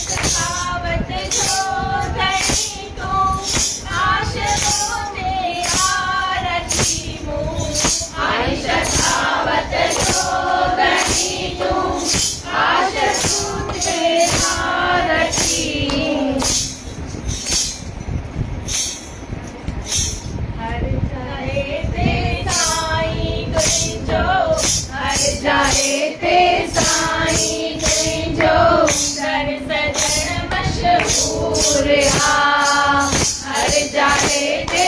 सखावत जो धणी तूं, आशरो तेरा रखी मूं। आई सखावत जो धणी तूं, आशरो तेरा रखी मूं। हर जाए ते साईं तुंहिंजो, हर जाए ते साईं तुंहिंजो, दर सजण मशहूर आ। हर जाए ते